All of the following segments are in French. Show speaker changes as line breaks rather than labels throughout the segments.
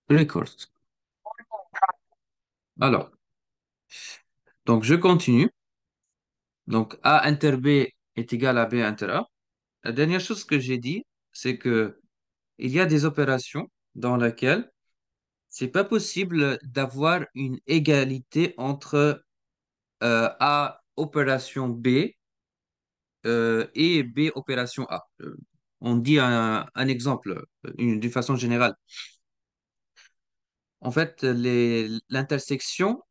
Record. Alors, donc je continue. Donc A inter B est égal à B inter A. La dernière chose que j'ai dit, c'est que il y a des opérations dans lesquelles c'est pas possible d'avoir une égalité entre A opération B et B opération A. On dit un exemple d'une façon générale. En fait, l'intersection,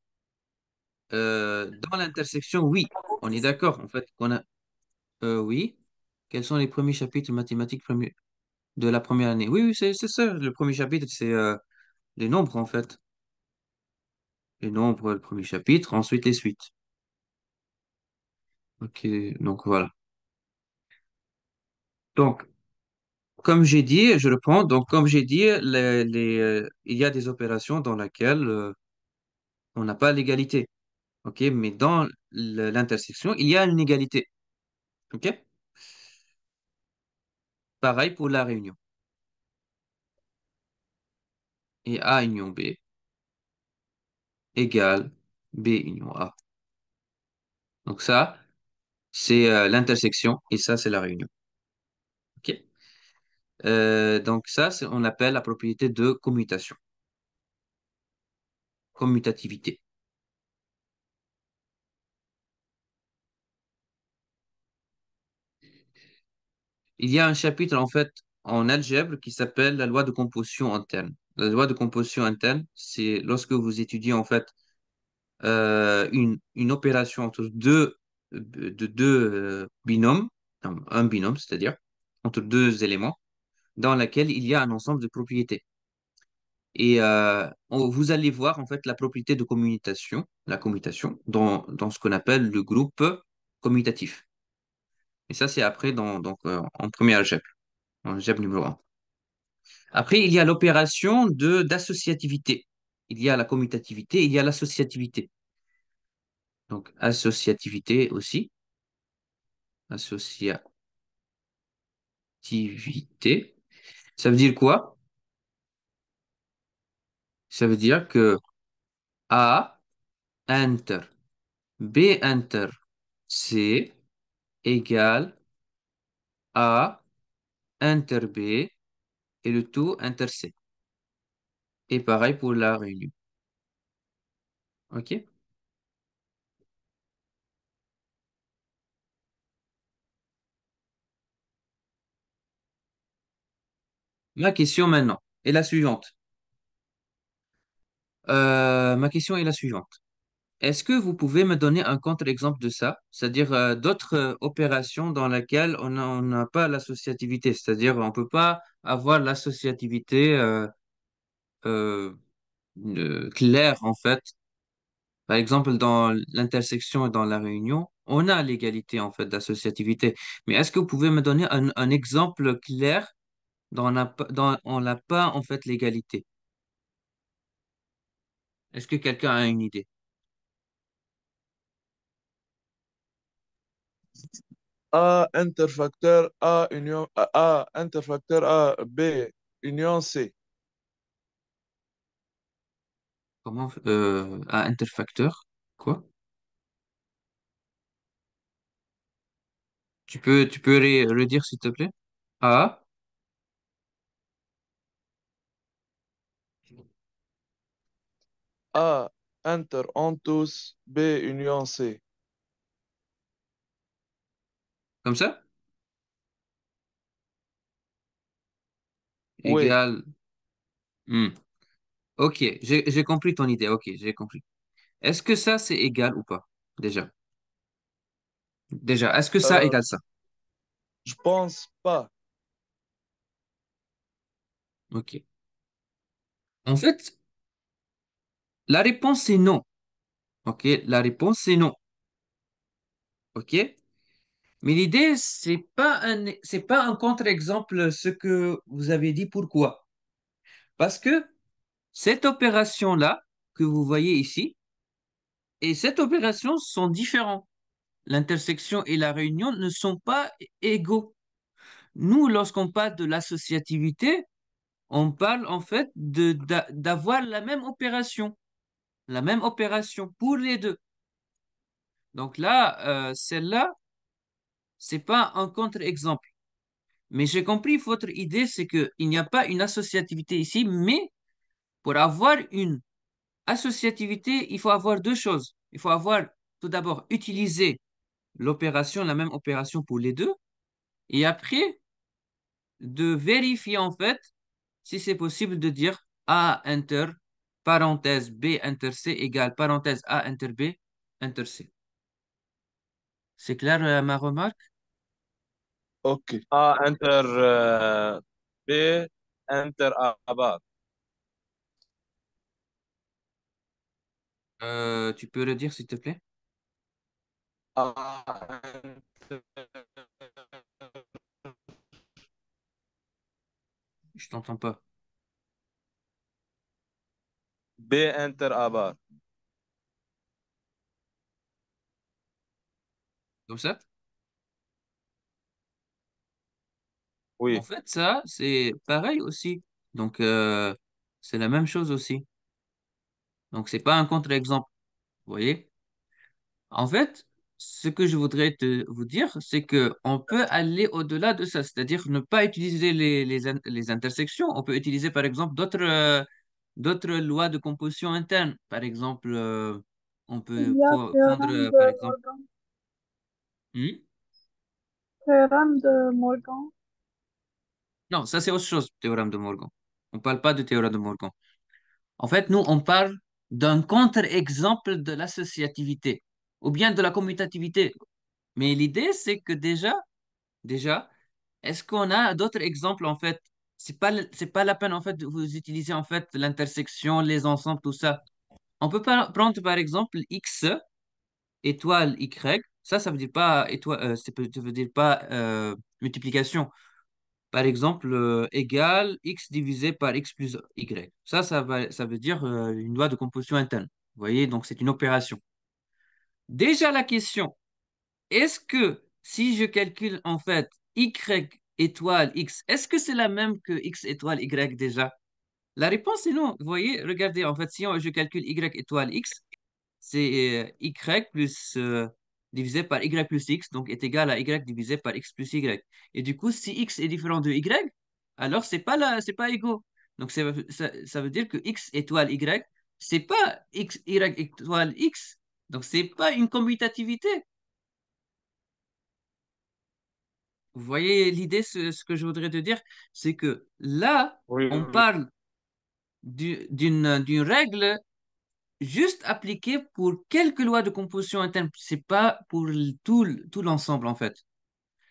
dans l'intersection, oui, on est d'accord. En fait, oui. Quels sont les premiers chapitres mathématiques de la première année? Oui, oui, c'est ça. Le premier chapitre, c'est les nombres, en fait. Les nombres, le premier chapitre, ensuite les suites. Ok, donc voilà. Donc, comme j'ai dit, je le prends. Donc, comme j'ai dit, il y a des opérations dans lesquelles on n'a pas l'égalité. Ok, mais dans l'intersection, il y a une égalité. Ok, pareil pour la réunion. Et A union B égale B union A. Donc ça, c'est l'intersection et ça, c'est la réunion. Ok. Donc ça, on appelle la propriété de commutation, commutativité. Il y a un chapitre en fait en algèbre qui s'appelle la loi de composition interne. La loi de composition interne, c'est lorsque vous étudiez en fait une opération entre deux binômes, un binôme, c'est-à-dire entre deux éléments, dans laquelle il y a un ensemble de propriétés. Et vous allez voir en fait la propriété de commutation, la commutation, dans ce qu'on appelle le groupe commutatif. Et ça, c'est après en premier algèbre, en algèbre numéro un. Après, il y a l'opération d'associativité. Il y a la commutativité, il y a l'associativité. Donc, associativité aussi. Associativité. Ça veut dire quoi? Ça veut dire que A inter B inter C égale A inter B et le tout inter C. Et pareil pour la réunion. OK? Ma question maintenant est la suivante. Ma question est la suivante. Est-ce que vous pouvez me donner un contre-exemple de ça, c'est-à-dire d'autres opérations dans lesquelles on n'a pas l'associativité, c'est-à-dire on ne peut pas avoir l'associativité euh, claire en fait. Par exemple, dans l'intersection et dans la réunion, on a l'égalité en fait d'associativité. Mais est-ce que vous pouvez me donner un exemple clair dans on n'a pas en fait l'égalité? Est-ce que quelqu'un a une idée?
A interfacteur A union A interfacteur A B union C.
Comment à interfacteur? Quoi? Tu peux redire s'il te plaît? A,
A inter en tous B union C.
comme ça?
Oui.
Égal. Hmm. Ok, j'ai compris ton idée. Ok, j'ai compris. Est-ce que ça, c'est égal ou pas? Déjà. Déjà, est-ce que ça
Euh,
égale ça?
je pense pas.
Ok. En fait, la réponse est non. Ok, la réponse c'est non. Ok? Mais l'idée, c'est pas un contre-exemple ce que vous avez dit. Pourquoi? Parce que cette opération-là que vous voyez ici et cette opération sont différents. L'intersection et la réunion ne sont pas égaux. Nous, lorsqu'on parle de l'associativité, On parle en fait d'avoir la même opération pour les deux. Donc là, celle-là, c'est pas un contre-exemple. Mais j'ai compris votre idée, c'est qu'il n'y a pas une associativité ici, mais pour avoir une associativité, il faut avoir deux choses. Il faut avoir tout d'abord utilisé l'opération, la même opération pour les deux, et après de vérifier en fait si c'est possible de dire A inter parenthèse B inter C égale parenthèse A inter B inter C. C'est clair ma remarque?
Ok. A inter B inter A bar.
Tu peux le dire s'il te plaît?
A inter
Je t'entends pas.
B inter A bar.
Comme ça? En
Oui.
fait, ça, c'est pareil aussi. Donc, c'est la même chose aussi. Donc, c'est pas un contre-exemple. Vous voyez? En fait, ce que je voudrais vous dire, c'est que on peut aller au-delà de ça, c'est-à-dire ne pas utiliser les intersections. On peut utiliser, par exemple, d'autres lois de composition interne. Par exemple, on
Il
peut
y a
prendre,
théorème
par
de
exemple,
Morgan.
hmm.
Théorème de Morgan.
Non, ça c'est autre chose, théorème de Morgan. On parle pas de théorème de Morgan. En fait, nous, on parle d'un contre-exemple de l'associativité ou bien de la commutativité. Mais l'idée, c'est que déjà, est-ce qu'on a d'autres exemples en fait? C'est pas la peine en fait de vous utiliser en fait l'intersection, les ensembles, tout ça. On peut pas prendre par exemple x étoile y. Ça veut dire pas étoile, ça veut dire pas multiplication. Par exemple, égal x divisé par x plus y. Ça veut dire une loi de composition interne. Vous voyez, donc c'est une opération. Déjà la question, est-ce que si je calcule en fait y étoile x, est-ce que c'est la même que x étoile y déjà? La réponse est non. Vous voyez, regardez, en fait, si je calcule y étoile x, c'est y plus divisé par y plus x, donc est égal à y divisé par x plus y. Et du coup, si x est différent de y, alors c'est pas égaux. Donc ça veut dire que x étoile y, c'est pas x, y étoile x. Donc c'est pas une commutativité. Vous voyez l'idée, ce que je voudrais te dire, c'est que là,
Oui,
on
oui.
parle d'une règle juste appliquée pour quelques lois de composition interne. C'est pas pour tout l'ensemble, en fait.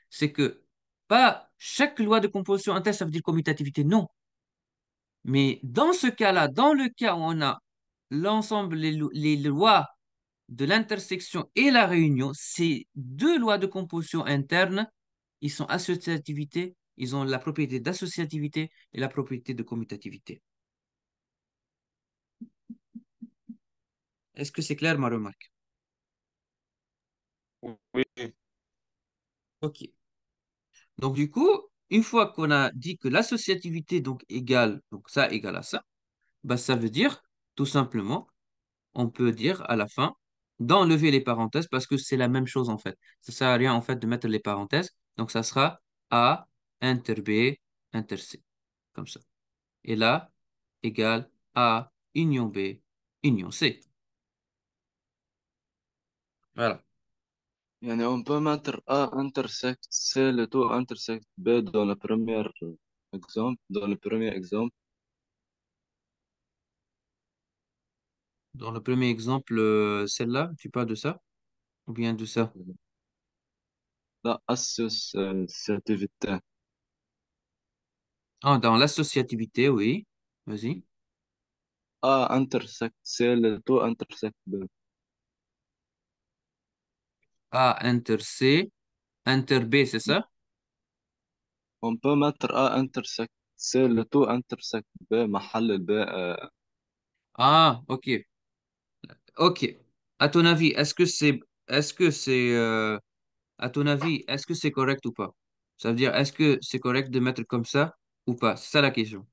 C'est que pas chaque loi de composition interne, ça veut dire commutativité, non. Mais dans ce cas-là, dans le cas où on a l'ensemble, les lois de l'intersection et la réunion, ces deux lois de composition interne, ils sont associativité, ils ont la propriété d'associativité et la propriété de commutativité. Est-ce que c'est clair, ma remarque?
Oui.
Ok. Donc, du coup, une fois qu'on a dit que l'associativité donc égale, donc ça égale à ça, bah, ça veut dire, tout simplement, on peut dire à la fin, d'enlever les parenthèses parce que c'est la même chose en fait. Ça sert à rien en fait de mettre les parenthèses. Donc, ça sera A inter B inter C, comme ça. Et là, égale A union B union C. Voilà.
يعني on peut mettre A intersect C le tout intersect B dans le premier exemple, dans le premier exemple.
Dans le premier exemple, celle-là, tu parles de ça ou bien de ça?
لا associativité.
Ah, dans l'associativité, oui. Vas-y.
A intersect C le tout intersect B.
A inter C, inter B, c'est ça?
On peut mettre A intersect C le tout intersect B محل الب
Ah, ok. Ok. À ton avis, est-ce que c'est, à ton avis, est-ce que c'est correct ou pas? Ça veut dire, est-ce que c'est correct de mettre comme ça ou pas? C'est ça la question.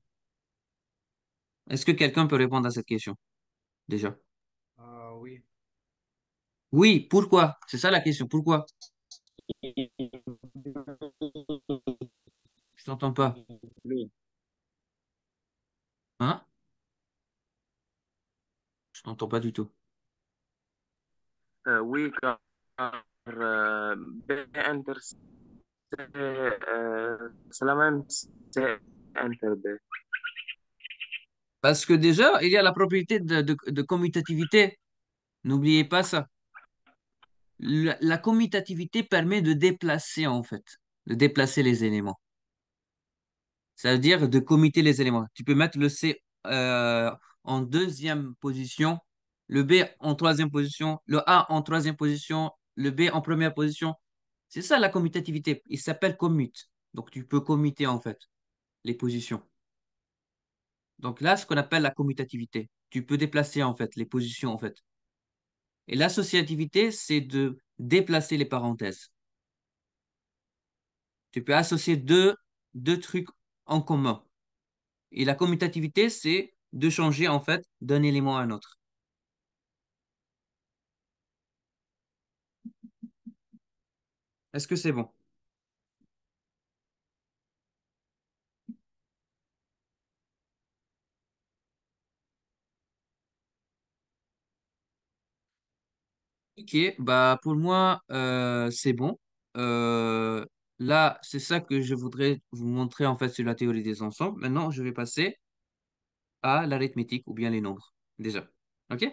Est-ce que quelqu'un peut répondre à cette question, déjà?
Oui.
Oui, pourquoi? C'est ça la question, pourquoi? Je t'entends pas.
Oui.
Hein? Je t'entends pas du tout.
Oui, car B inter C, c'est la même C inter B.
Parce que déjà, il y a la propriété de commutativité. N'oubliez pas ça. La commutativité permet de déplacer, en fait, de déplacer les éléments. Ça veut dire de commuter les éléments. Tu peux mettre le C en deuxième position, le B en troisième position, le A en troisième position, le B en première position. C'est ça la commutativité. Il s'appelle commute. Donc tu peux commuter en fait les positions. Donc là, ce qu'on appelle la commutativité. Tu peux déplacer en fait les positions en fait. Et l'associativité, c'est de déplacer les parenthèses. Tu peux associer deux trucs en commun. Et la commutativité, c'est de changer en fait d'un élément à un autre. Est-ce que c'est bon? Ok, bah pour moi, c'est bon. Euh, Là, c'est ça que je voudrais vous montrer en fait sur la théorie des ensembles. Maintenant, je vais passer à l'arithmétique ou bien les nombres, déjà. Ok?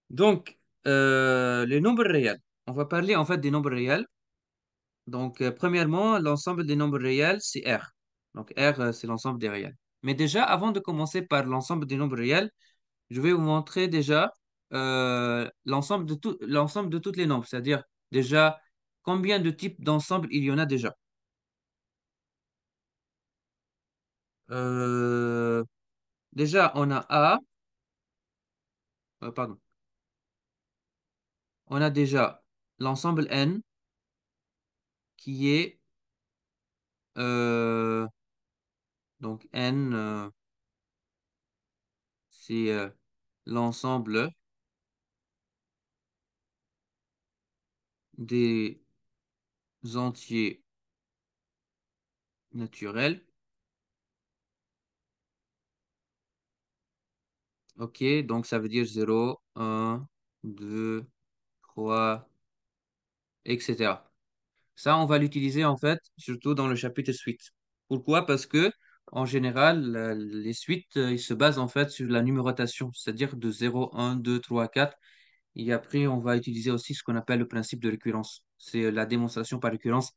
Donc, les nombres réels. On va parler en fait des nombres réels. Donc, premièrement, l'ensemble des nombres réels, c'est R. Donc, R, c'est l'ensemble des réels. Mais déjà, avant de commencer par l'ensemble des nombres réels, je vais vous montrer déjà l'ensemble de toutes les nombres, c'est-à-dire déjà combien de types d'ensemble il y en a déjà. Euh, Déjà, on a pardon, on a déjà l'ensemble N qui est euh, donc N, c'est l'ensemble des entiers naturels. Ok, donc ça veut dire 0, 1, 2, 3, etc. Ça, on va l'utiliser en fait, surtout dans le chapitre suite. Pourquoi? Parce que en général, les suites, ils se basent en fait sur la numérotation, c'est-à-dire de 0, 1, 2, 3, 4. Et après, on va utiliser aussi ce qu'on appelle le principe de récurrence. C'est la démonstration par récurrence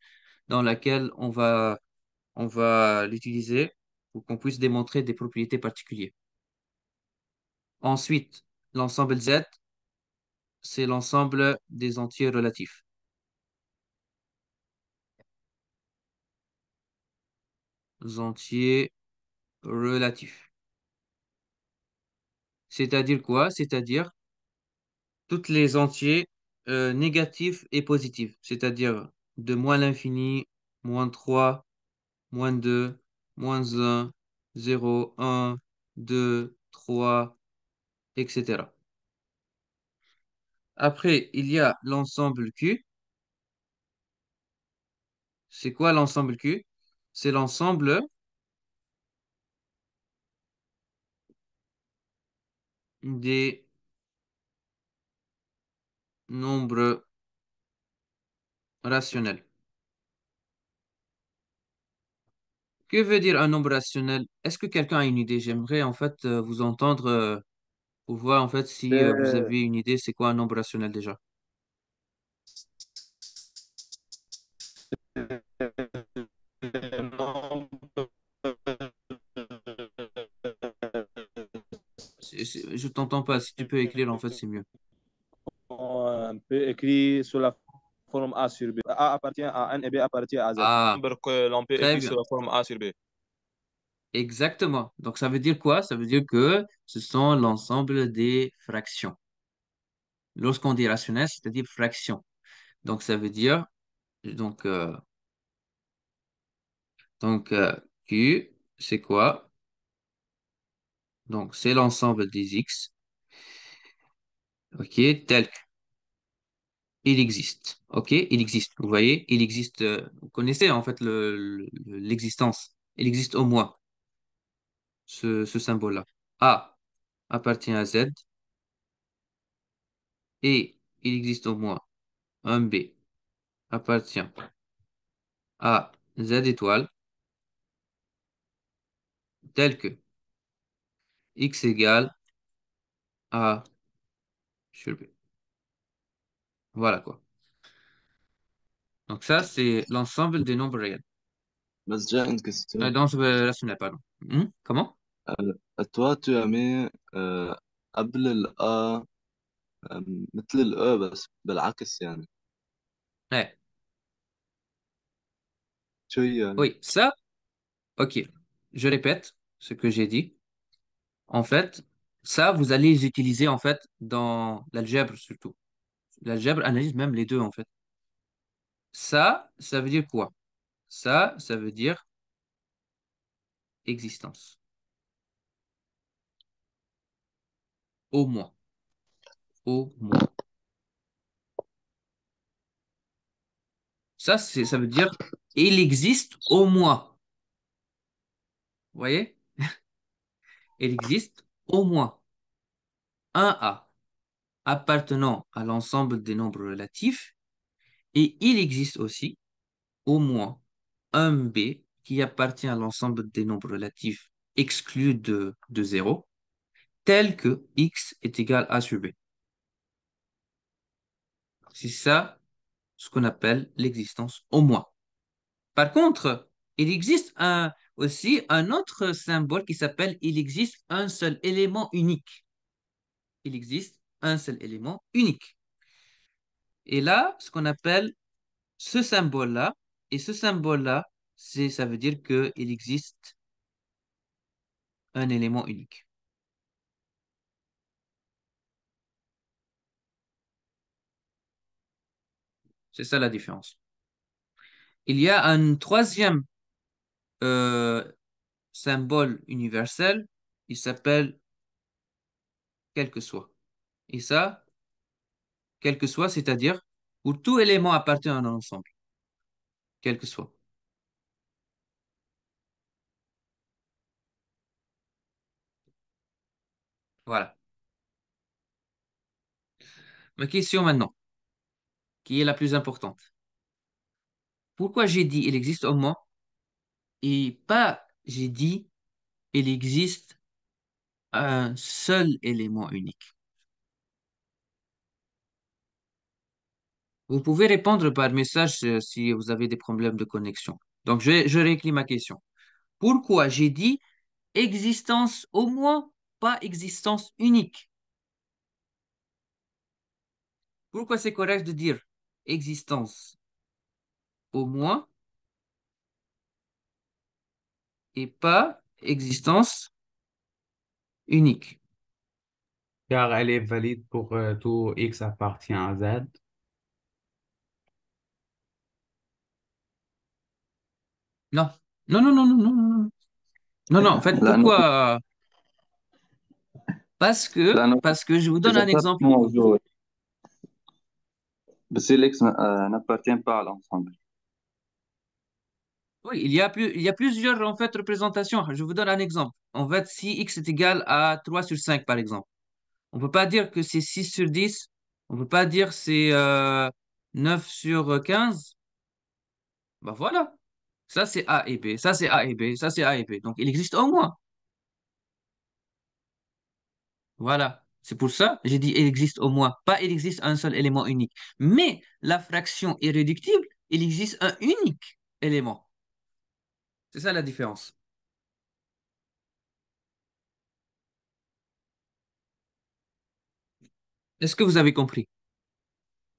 dans laquelle on va l'utiliser pour qu'on puisse démontrer des propriétés particulières. Ensuite, l'ensemble Z, c'est l'ensemble des entiers relatifs. Entiers relatifs. C'est-à-dire quoi? C'est-à-dire toutes les entiers négatifs et positifs, c'est-à-dire de moins l'infini, moins 3, moins 2, moins un, 0, 1, 2, 3, etc. Après, il y a l'ensemble Q. C'est quoi l'ensemble Q? C'est l'ensemble des nombres rationnels. Que veut dire un nombre rationnel? Est-ce que quelqu'un a une idée? J'aimerais en fait vous entendre pour voir en fait si vous
C'est
avez une idée, c'est quoi un nombre rationnel déjà? Je t'entends pas. Si tu peux écrire, en fait, c'est mieux.
un peu écrit sous la forme A sur B. A appartient à N et B appartient à Z.
Ah,
Nombre que l'on peut
très
écrire sous
bien.
la forme A sur B.
Exactement. Donc, ça veut dire quoi? Ça veut dire que ce sont l'ensemble des fractions. Lorsqu'on dit rationnel, c'est-à-dire fraction. Donc, ça veut dire, donc, euh, donc Q, c'est quoi? Donc, c'est l'ensemble des X, ok, tel qu'il existe. Ok, il existe. Vous voyez, il existe. Vous connaissez en fait l'existence. Il existe au moins ce symbole-là. A appartient à Z et il existe au moins un B appartient à Z étoile tel que X égale A sur B. Voilà quoi. Donc ça, c'est l'ensemble des nombres réels.
بس جاء une question.
L'ensemble rationnel, pardon. Comment?
toi tu as mis قبل ال A مثل ال E بس بالعكس يعني
Ouais.
شو هي يعني؟
Oui, ça, ok. Je répète ce que j'ai dit. En fait, ça, vous allez les utiliser en fait dans l'algèbre surtout. L'algèbre analyse même les deux en fait. Ça veut dire quoi? Ça veut dire existence. Au moins. Au moins. Ça veut dire il existe au moins. Vous voyez? Il existe au moins un A appartenant à l'ensemble des nombres relatifs et il existe aussi au moins un B qui appartient à l'ensemble des nombres relatifs exclus de 0, tel que X est égal à sur B. C'est ça ce qu'on appelle l'existence au moins. Par contre, il existe aussi un autre symbole qui s'appelle il existe un seul élément unique. Il existe un seul élément unique. Et là, ce qu'on appelle ce symbole-là, et ce symbole-là, ça veut dire qu'il existe un élément unique. C'est ça la différence. Il y a un troisième euh, symbole universel, il s'appelle quel que soit. Et ça, quel que soit, c'est-à-dire où tout élément appartient à un ensemble, quel que soit. Voilà. Ma question maintenant, qui est la plus importante. Pourquoi j'ai dit il existe au moins et pas j'ai dit il existe un seul élément unique? Vous pouvez répondre par message si vous avez des problèmes de connexion. Donc, je réécris ma question. Pourquoi j'ai dit existence au moins, pas existence unique? Pourquoi c'est correct de dire existence au moins et pas existence unique?
car elle est valide pour tout X appartient à Z.
Non. Non, non, non, non, non, non. Non, non, non, en fait,
لأنه
pourquoi? Parce que,
لأنه
parce que je vous donne
إذا
un
كان
exemple.
موجود بس الإكس n'appartient pas à l'ensemble.
Oui, il y a plusieurs en fait représentations. Je vous donne un exemple. En fait, si x est égal à 3 sur 5, par exemple, on ne peut pas dire que c'est 6 sur 10. On ne peut pas dire c'est 9 sur 15. Ben voilà. Ça, c'est A et B. Ça, c'est A et B. Ça, c'est A et B. Donc, il existe au moins. Voilà. C'est pour ça que j'ai dit il existe au moins. Pas il existe un seul élément unique. Mais la fraction irréductible, il existe un unique élément. C'est ça la différence. Est-ce que vous avez compris?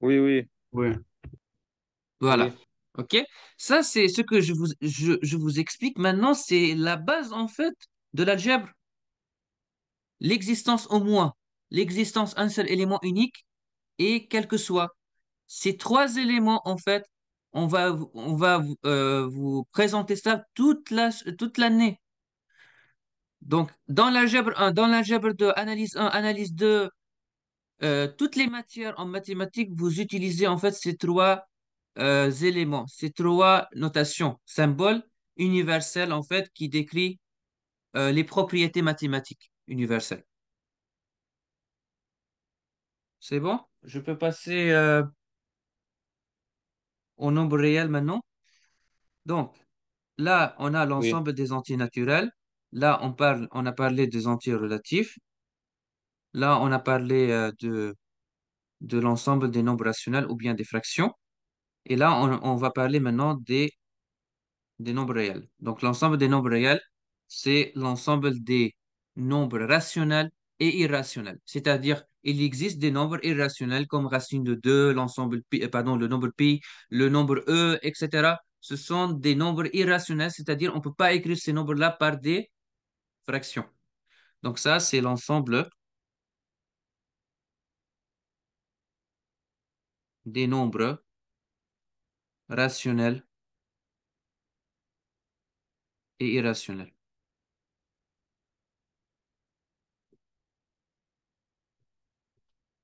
Oui, oui,
Oui,
Voilà.
oui.
OK? Ça, c'est ce que je vous explique maintenant. C'est la base, en fait, de l'algèbre. L'existence au moins. L'existence un seul élément unique et quel que soit. Ces trois éléments, en fait, on va vous présenter ça toute l'année. Donc, dans l'algèbre 1, dans l'algèbre 2, analyse 1, analyse 2, toutes les matières en mathématiques, vous utilisez en fait ces trois éléments, ces trois notations, symboles universels en fait qui décrit les propriétés mathématiques universelles. C'est bon? Je peux passer au nombre réel maintenant. Donc, là, on a
Oui,
l'ensemble des entiers naturels. Là, on a parlé des entiers relatifs. Là, on a parlé de l'ensemble des nombres rationnels ou bien des fractions. Et là, on va parler maintenant des nombres réels. Donc, l'ensemble des nombres réels, c'est l'ensemble des nombres rationnels et irrationnels. C'est-à-dire, il existe des nombres irrationnels comme racine de 2, l'ensemble pi, pardon, le nombre pi, le nombre e, etc. Ce sont des nombres irrationnels, c'est-à-dire on ne peut pas écrire ces nombres-là par des fractions. Donc ça, c'est l'ensemble des nombres rationnels et irrationnels.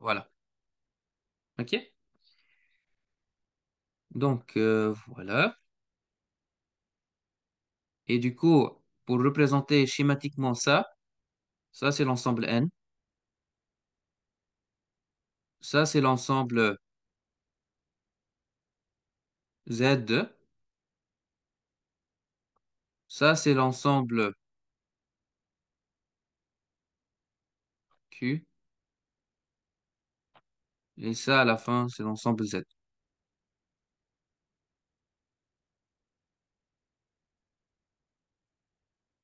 Voilà. OK? Donc, voilà. Et du coup, pour représenter schématiquement ça c'est l'ensemble N. Ça, c'est l'ensemble Z. Ça, c'est l'ensemble Q. Et ça, à la fin, c'est l'ensemble Z.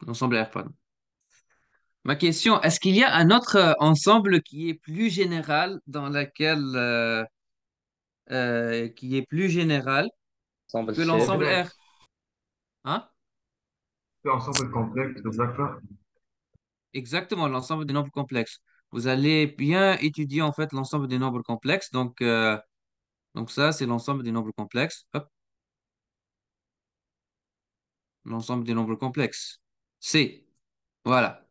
L'ensemble R, pardon. Ma question, est-ce qu'il y a un autre ensemble qui est plus général dans lequel, qui est plus général
Ensemble
que
C.
l'ensemble R?
Complexe.
Hein?
C'est ensemble complexe, d'accord.
Exactement, l'ensemble des nombres complexes. Vous allez bien étudier en fait l'ensemble des nombres complexes. Donc ça, c'est l'ensemble des nombres complexes. Hop, l'ensemble des nombres complexes. C. Voilà.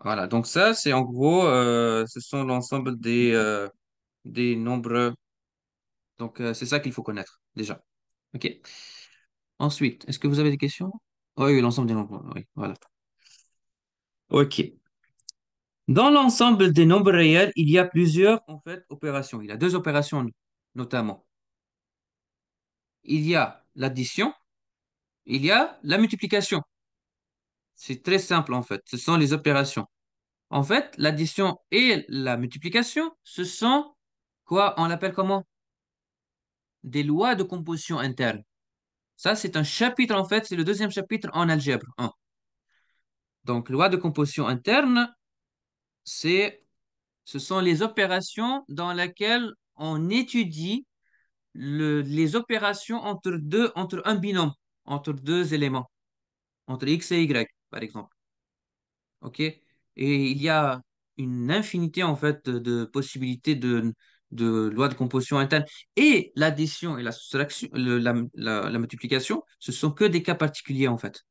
Voilà. Donc ça, c'est en gros, ce sont l'ensemble des nombres. Donc c'est ça qu'il faut connaître déjà. OK. Ensuite, est-ce que vous avez des questions? Oui, oui, l'ensemble des nombres. Oui, voilà. OK. Dans l'ensemble des nombres réels, il y a plusieurs en fait opérations. Il y a deux opérations notamment. Il y a l'addition, il y a la multiplication. C'est très simple en fait. Ce sont les opérations. En fait, l'addition et la multiplication, ce sont quoi? On l'appelle comment? Des lois de composition interne. Ça, c'est un chapitre en fait, c'est le deuxième chapitre en algèbre 1. Donc, loi de composition interne, c'est, ce sont les opérations dans lesquelles on étudie les opérations entre un binôme, entre deux éléments, entre X et Y, par exemple. OK? Et il y a une infinité, en fait, de possibilités de lois de composition interne. Et l'addition et la soustraction, la multiplication, ce sont que des cas particuliers, en fait.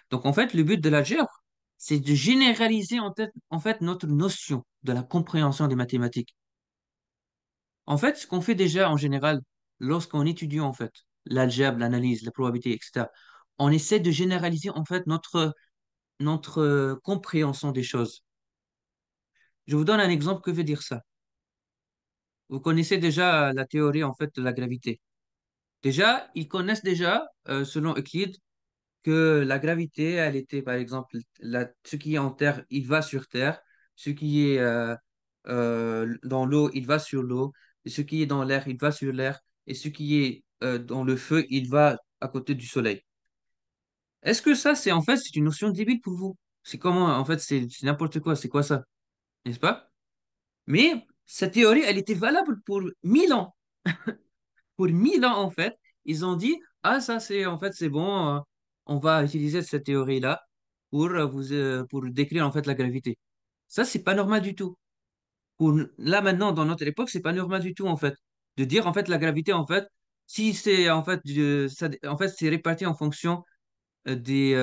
Donc, en fait, le but de l'algèbre, c'est de généraliser, en fait, notre notion de la compréhension des mathématiques. En fait, ce qu'on fait déjà, en général, lorsqu'on étudie, en fait, l'algèbre, l'analyse, la probabilité, etc., on essaie de généraliser, en fait, notre compréhension des choses. Je vous donne un exemple que veut dire ça. Vous connaissez déjà la théorie en fait de la gravité. Déjà, ils connaissent déjà, selon Euclide, que la gravité, elle était par exemple, ce qui est en terre, il va sur terre, ce qui est dans l'eau, il va sur l'eau, et ce qui est dans l'air, il va sur l'air, et ce qui est dans le feu, il va à côté du soleil. Est-ce que ça, c'est en fait, c'est une notion débile pour vous? C'est comment, en fait, c'est n'importe quoi, c'est quoi ça? N'est-ce pas? Mais cette théorie, elle était valable pour 1000 ans. Pour 1000 ans, en fait, ils ont dit, ah, ça, c'est, en fait, c'est bon, on va utiliser cette théorie-là pour décrire, en fait, la gravité. Ça, c'est pas normal du tout. Là, maintenant, dans notre époque, c'est pas normal du tout, en fait, de dire, en fait, la gravité, en fait, si c'est, en fait, en fait, c'est réparti en fonction des,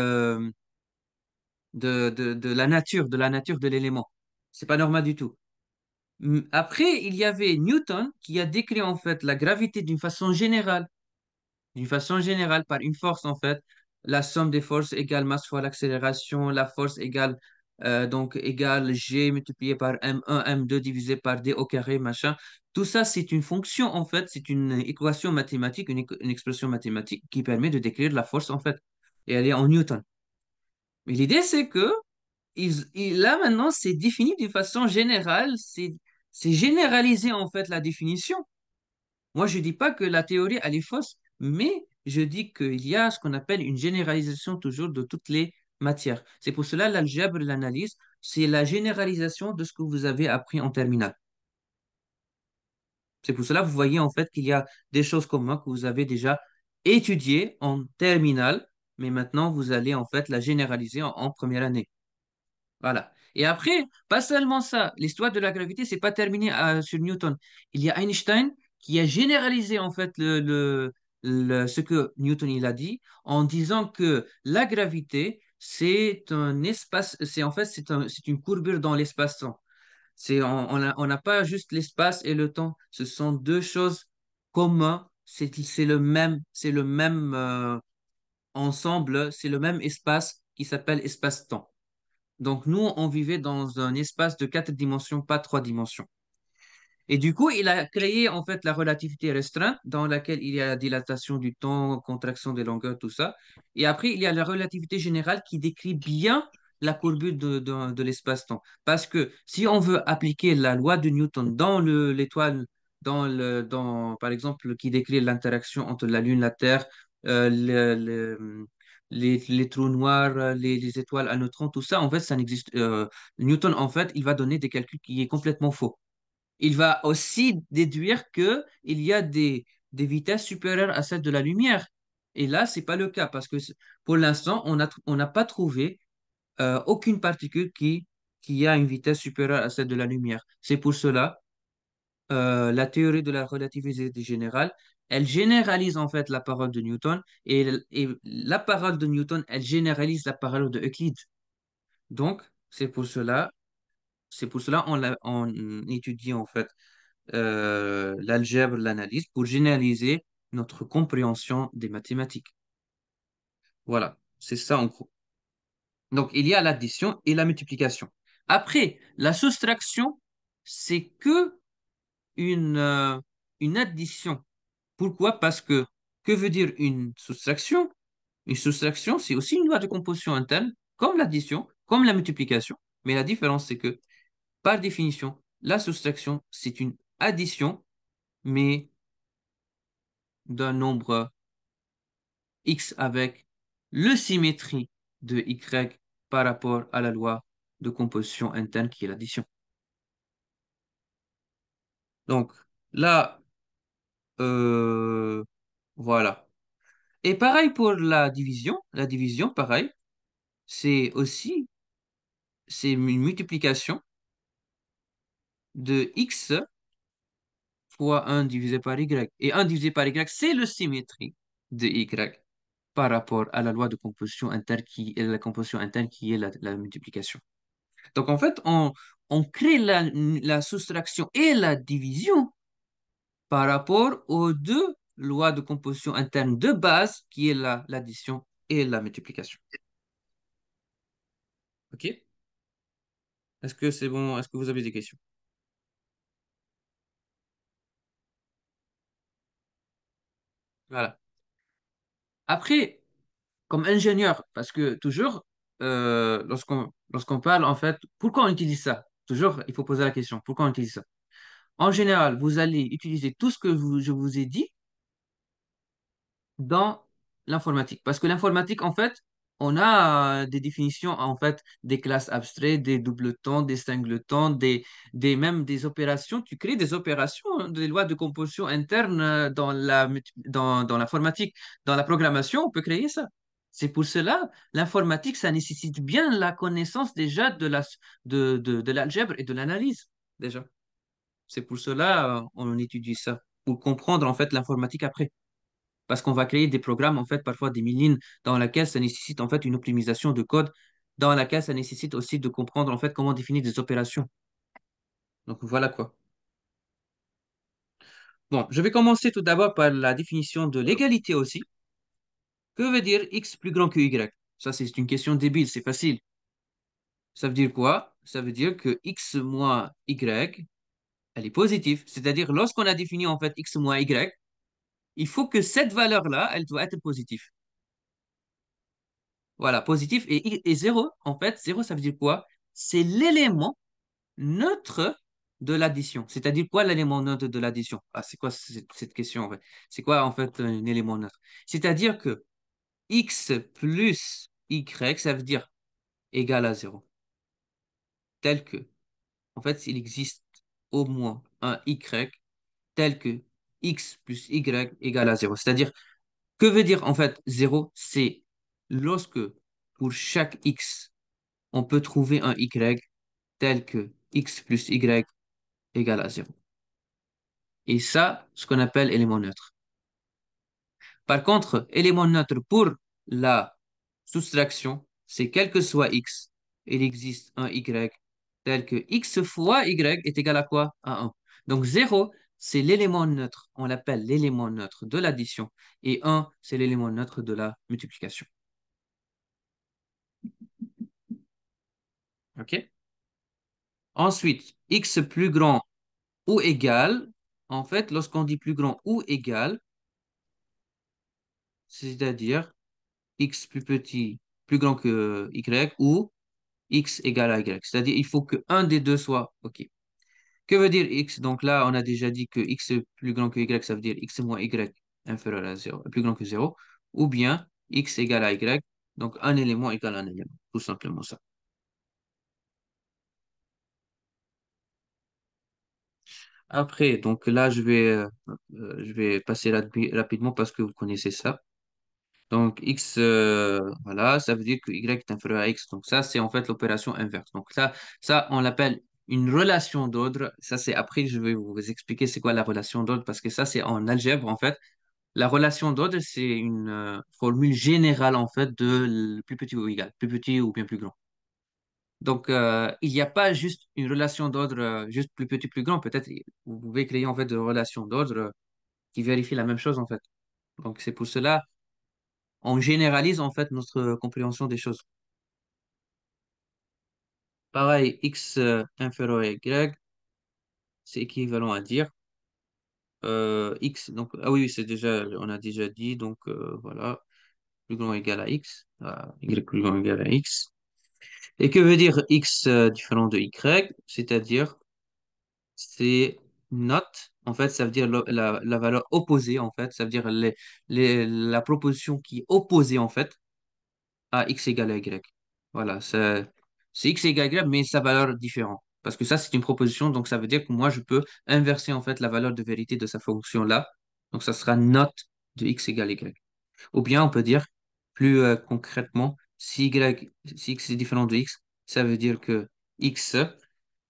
de la nature de l'élément. C'est pas normal du tout. Après, il y avait Newton qui a décrit en fait la gravité d'une façon générale, par une force en fait. La somme des forces égale masse fois l'accélération, la force égale G multiplié par M1, M2 divisé par D au carré, machin. Tout ça, c'est une fonction en fait, c'est une équation mathématique, une expression mathématique qui permet de décrire la force en fait. Et elle est en Newton. Mais l'idée, c'est que là maintenant, c'est défini d'une façon générale, c'est généralisé en fait la définition. Moi, je dis pas que la théorie, elle est fausse, mais je dis qu'il y a ce qu'on appelle une généralisation toujours de toutes les matières. C'est pour cela l'algèbre, l'analyse, c'est la généralisation de ce que vous avez appris en terminale. C'est pour cela que vous voyez en fait qu'il y a des choses communes que vous avez déjà étudiées en terminale, mais maintenant vous allez en fait la généraliser en première année. Voilà. Et après, pas seulement ça, l'histoire de la gravité, c'est pas terminé sur Newton. Il y a Einstein qui a généralisé en fait ce que Newton il a dit en disant que la gravité, c'est un espace, c'est en fait c'est une courbure dans l'espace-temps. On n'a pas juste l'espace et le temps. Ce sont deux choses communes. C'est le même ensemble, c'est le même espace qui s'appelle espace-temps. Donc, nous, on vivait dans un espace de 4 dimensions, pas 3 dimensions. Et du coup, il a créé en fait la relativité restreinte dans laquelle il y a la dilatation du temps, contraction des longueurs, tout ça. Et après, il y a la relativité générale qui décrit bien la courbure de l'espace-temps. Parce que si on veut appliquer la loi de Newton dans l'étoile, par exemple, qui décrit l'interaction entre la Lune, la Terre, euh, le- le- les trous noirs, les étoiles à neutrons, tout ça, en fait, ça n'existe. Newton, en fait, il va donner des calculs qui est complètement faux. Il va aussi déduire que il y a des vitesses supérieures à celles de la lumière. Et là, c'est pas le cas parce que pour l'instant, on n'a pas trouvé aucune particule qui a une vitesse supérieure à celle de la lumière. C'est pour cela, la théorie de la relativité générale, elle généralise en fait la parole de Newton et la parole de Newton, elle généralise la parole de Euclide. Donc, c'est pour cela on étudie en fait l'algèbre, l'analyse, pour généraliser notre compréhension des mathématiques. Voilà, c'est ça en gros. Donc, il y a l'addition et la multiplication. Après, la soustraction, c'est que une addition. Pourquoi? Parce que veut dire une soustraction? Une soustraction, c'est aussi une loi de composition interne, comme l'addition, comme la multiplication. Mais la différence, c'est que, par définition, la soustraction, c'est une addition, mais d'un nombre X avec le symétrie de Y par rapport à la loi de composition interne qui est l'addition. Donc là, euh, voilà. Et pareil pour la division. La division, pareil, c'est une multiplication de X fois 1 divisé par Y. Et 1 divisé par Y, c'est le symétrie de Y par rapport à la loi de composition interne qui est la composition interne qui est la multiplication. Donc, en fait, on crée la soustraction et la division par rapport aux deux lois de composition interne de base, qui est l'addition et la multiplication. OK? Est-ce que c'est bon? Est-ce que vous avez des questions? Voilà. Après, comme ingénieur, parce que toujours, lorsqu'on parle, en fait, pourquoi on utilise ça? Toujours, il faut poser la question, pourquoi on utilise ça? En général, vous allez utiliser tout ce que je vous ai dit dans l'informatique. Parce que l'informatique, en fait, on a des définitions, en fait, des classes abstraites, des doubles temps, des singletons, même des opérations. Tu crées des opérations, hein, des lois de composition interne dans l'informatique. Dans la programmation, on peut créer ça. C'est pour cela, l'informatique, ça nécessite bien la connaissance déjà de l'algèbre et de l'analyse, déjà. C'est pour cela, on étudie ça, pour comprendre, en fait, l'informatique après. Parce qu'on va créer des programmes, en fait, parfois des mini dans lesquels ça nécessite, en fait, une optimisation de code dans laquelle ça nécessite aussi de comprendre en fait comment définir des opérations. Donc voilà quoi. Bon, je vais commencer tout d'abord par la définition de l'égalité aussi. Que veut dire x plus grand que y? Ça, c'est une question débile, c'est facile. Ça veut dire quoi? Ça veut dire que x moins y, elle est positive. C'est-à-dire, lorsqu'on a défini en fait x moins y, il faut que cette valeur-là, elle doit être positive. Voilà, positif. Et 0, en fait, 0, ça veut dire quoi? C'est l'élément neutre de l'addition. C'est-à-dire quoi l'élément neutre de l'addition? Ah, c'est quoi cette question en fait? C'est quoi en fait un élément neutre? C'est-à-dire que x plus y, ça veut dire égal à 0. Tel que, en fait, s'il existe au moins un y tel que x plus y égale à 0. C'est-à-dire, que veut dire en fait 0? C'est lorsque pour chaque x, on peut trouver un y tel que x plus y égale à 0. Et ça, ce qu'on appelle élément neutre. Par contre, élément neutre pour la soustraction, c'est quel que soit x, il existe un y tel que x fois y est égal à quoi? À 1. Donc 0, c'est l'élément neutre. On l'appelle l'élément neutre de l'addition. Et 1, c'est l'élément neutre de la multiplication. OK? Ensuite, x plus grand ou égal. En fait, lorsqu'on dit plus grand ou égal, c'est-à-dire x plus petit, plus grand que y, ou x égale à y. C'est-à-dire il faut que un des deux soit OK. Que veut dire x? Donc là, on a déjà dit que x est plus grand que y, ça veut dire x moins y inférieur à 0, plus grand que 0, ou bien x égale à y, donc un élément égale à un élément, tout simplement ça. Après, donc là, je vais passer rapidement parce que vous connaissez ça. Donc, x, voilà, ça veut dire que y est inférieur à x. Donc, ça, c'est en fait l'opération inverse. Donc, ça on l'appelle une relation d'ordre. Ça, c'est après, je vais vous expliquer c'est quoi la relation d'ordre parce que ça, c'est en algèbre, en fait. La relation d'ordre, c'est une formule générale, en fait, de le plus petit ou égal, plus petit ou bien plus grand. Donc, il n'y a pas juste une relation d'ordre, juste plus petit, plus grand. Peut-être, vous pouvez créer, en fait, de relations d'ordre qui vérifient la même chose, en fait. Donc, c'est pour cela on généralise en fait notre compréhension des choses. Pareil, x inférieur à y, c'est équivalent à dire x, donc, ah oui, c'est déjà, on a déjà dit, donc voilà, plus grand ou égal à x, y plus grand ou égal à x. Et que veut dire x différent de y? C'est-à-dire, c'est not, en fait, ça veut dire la valeur opposée, en fait, ça veut dire la proposition qui est opposée, en fait, à x égale à y. Voilà, c'est x égale y, mais sa valeur est différente. Parce que ça, c'est une proposition, donc ça veut dire que moi, je peux inverser en fait la valeur de vérité de sa fonction-là. Donc ça sera not de x égale y. Ou bien on peut dire plus concrètement, si x est différent de x, ça veut dire que x,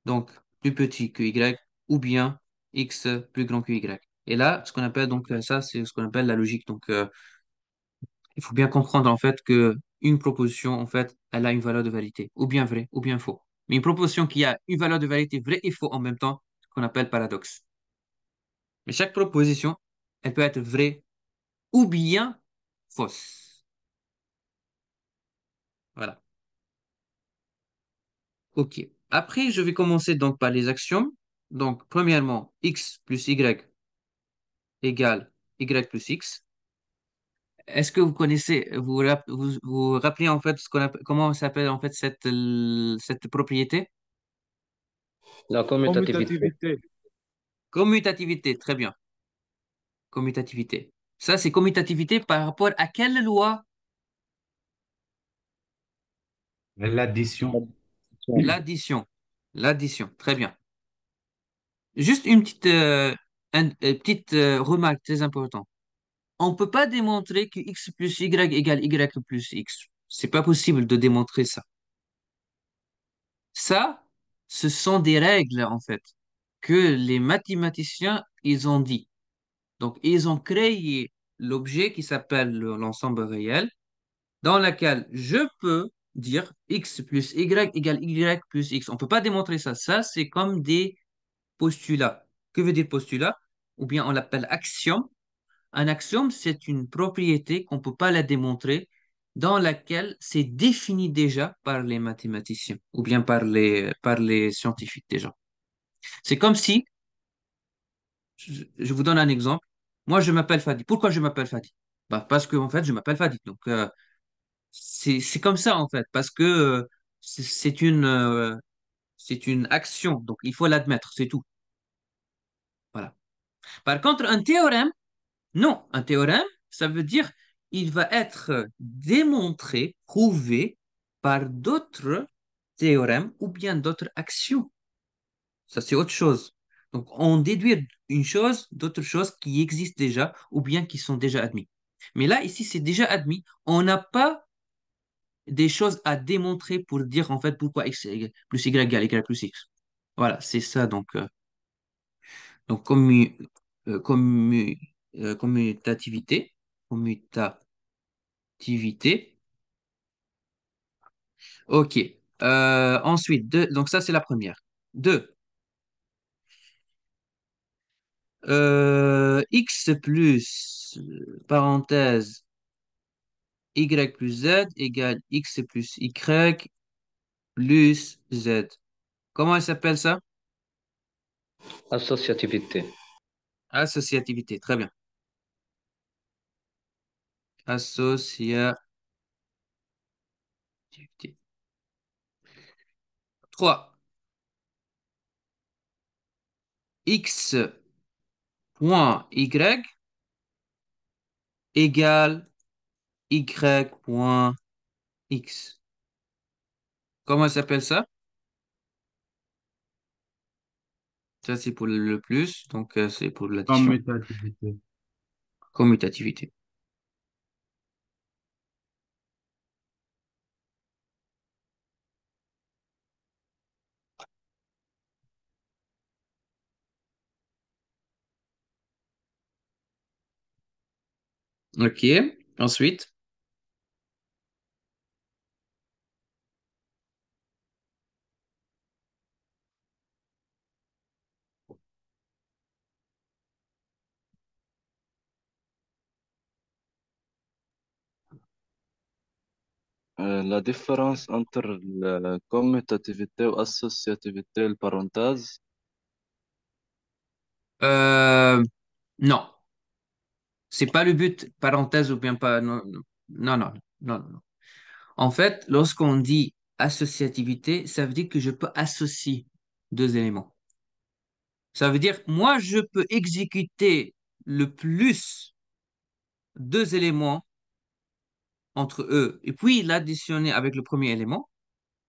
donc plus petit que y, ou bien x plus grand que y. Et là, ce qu'on appelle donc ça, c'est ce qu'on appelle la logique. Donc il faut bien comprendre en fait que une proposition, en fait, elle a une valeur de vérité, ou bien vrai, ou bien faux. Mais une proposition qui a une valeur de vérité vrai et faux en même temps, ce qu'on appelle paradoxe. Mais chaque proposition, elle peut être vraie ou bien fausse. Voilà. OK. Après, je vais commencer donc par les axiomes. Donc, premièrement, x plus y égale y plus x. Est-ce que vous connaissez, vous rappelez en fait comment s'appelle en fait cette propriété?
La commutativité.
Commutativité.
Commutativité, très bien. Commutativité. Ça, c'est commutativité par rapport à quelle loi?
L'addition.
L'addition. L'addition, très bien. Juste une petite remarque très importante. On ne peut pas démontrer que x plus y égale y plus x. C'est pas possible de démontrer ça. Ça, ce sont des règles, en fait, que les mathématiciens, ils ont dit. Donc, ils ont créé l'objet qui s'appelle l'ensemble réel, dans lequel je peux dire x plus y égale y plus x. On ne peut pas démontrer ça. Ça, c'est comme des postulats. Que veut dire postulat? Ou bien on l'appelle axiome. Un axiome, c'est une propriété qu'on ne peut pas la démontrer, dans laquelle c'est défini déjà par les mathématiciens ou bien par les scientifiques déjà. C'est comme si, je vous donne un exemple, moi je m'appelle Fadi. Pourquoi je m'appelle Fadi? Bah, parce que en fait, je m'appelle Fadi. Donc, c'est comme ça en fait, parce que c'est c'est une action, donc il faut l'admettre, c'est tout. Voilà. Par contre, un théorème, non, un théorème, ça veut dire il va être démontré, prouvé par d'autres théorèmes ou bien d'autres actions. Ça, c'est autre chose. Donc, on déduit une chose d'autres choses qui existent déjà ou bien qui sont déjà admis. Mais là, ici, c'est déjà admis. On n'a pas des choses à démontrer pour dire en fait pourquoi plus y égale y plus x. Voilà, c'est ça. Donc commutativité, commutativité. Ok. Ensuite, donc ça c'est la première. Deux. X plus parenthèse y plus z égale x plus y plus z. Comment elle s'appelle ça?
Associativité.
Associativité. Très bien. Associativité. 3. X point y égale y point x. Comment elle s'appelle ça? Ça, c'est pour le plus, donc c'est pour l'addition.
Commutativité.
Commutativité. Ok. Ensuite,
La différence entre la commutativité ou associativité, le parenthèse,
euh, non, c'est pas le but, parenthèse ou bien pas. Non, non, non, non, non. En fait, lorsqu'on dit associativité, ça veut dire que je peux associer deux éléments. Ça veut dire, moi, je peux exécuter le plus deux éléments entre eux, et puis l'additionner avec le premier élément,